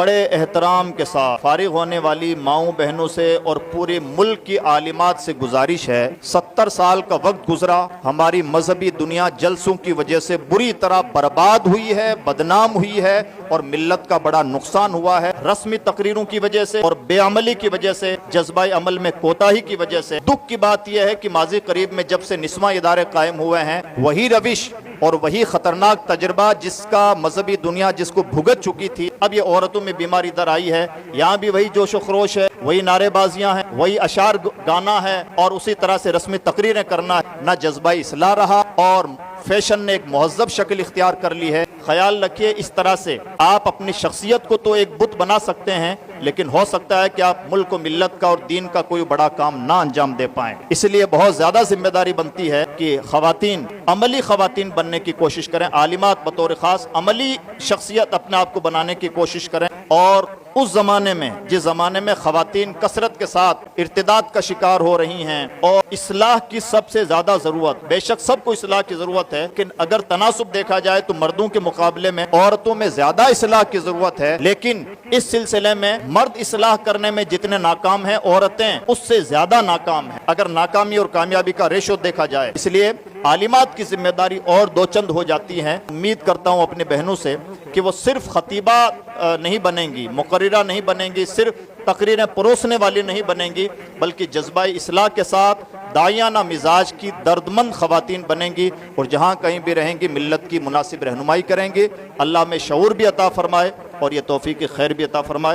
بڑے احترام کے ساتھ فارغ ہونے والی ماؤں بہنوں سے اور پورے ملک کی عالمات سے گزارش ہے، 70 سال کا وقت گزرا، ہماری مذہبی دنیا جلسوں کی وجہ سے بری طرح برباد ہوئی ہے، بدنام ہوئی ہے اور ملت کا بڑا نقصان ہوا ہے۔ رسمی تقریروں کی وجہ سے اور بے عملی کی وجہ سے، جذبہ عمل میں کوتاہی کی وجہ سے۔ دکھ کی بات یہ ہے کہ ماضی قریب میں جب سے نسواں ادارے قائم ہوئے ہیں، وہی روش اور وہی خطرناک تجربہ جس کا مذہبی دنیا جس کو بھگت چکی تھی، اب یہ عورتوں میں بیماری در آئی ہے۔ یہاں بھی وہی جوش و خروش ہے، وہی نعرے بازیاں ہیں، وہی اشعار گانا ہے اور اسی طرح سے رسمی تقریریں کرنا ہے۔ نہ جذبہ اصلاح رہا اور فیشن نے ایک مہذب شکل اختیار کر لی ہے۔ خیال رکھیے، اس طرح سے آپ اپنی شخصیت کو تو ایک بت بنا سکتے ہیں، لیکن ہو سکتا ہے کہ آپ ملک و ملت کا اور دین کا کوئی بڑا کام نہ انجام دے پائیں۔ اس لیے بہت زیادہ ذمہ داری بنتی ہے کہ خواتین عملی خواتین بننے کی کوشش کریں، عالمات بطور خاص عملی شخصیت اپنے آپ کو بنانے کی کوشش کریں۔ اور اس زمانے میں، جس زمانے میں خواتین کثرت کے ساتھ ارتداد کا شکار ہو رہی ہیں اور اصلاح کی سب سے زیادہ ضرورت، بے شک سب کو اصلاح کی ضرورت ہے، لیکن اگر تناسب دیکھا جائے تو مردوں کے مقابلے میں عورتوں میں زیادہ اصلاح کی ضرورت ہے، لیکن اس سلسلے میں مرد اصلاح کرنے میں جتنے ناکام ہیں، عورتیں اس سے زیادہ ناکام ہیں اگر ناکامی اور کامیابی کا ریشو دیکھا جائے۔ اس لیے عالمات کی ذمہ داری اور دو چند ہو جاتی ہیں۔ امید کرتا ہوں اپنی بہنوں سے کہ وہ صرف خطیبہ نہیں بنیں گی، مقررہ نہیں بنیں گی، صرف تقریریں پروسنے والی نہیں بنیں گی، بلکہ جذبہ اصلاح کے ساتھ داعیانہ مزاج کی دردمند خواتین بنیں گی اور جہاں کہیں بھی رہیں گی ملت کی مناسب رہنمائی کریں گی۔ اللہ میں شعور بھی عطا فرمائے اور یہ توفیق خیر بھی عطا فرمائے۔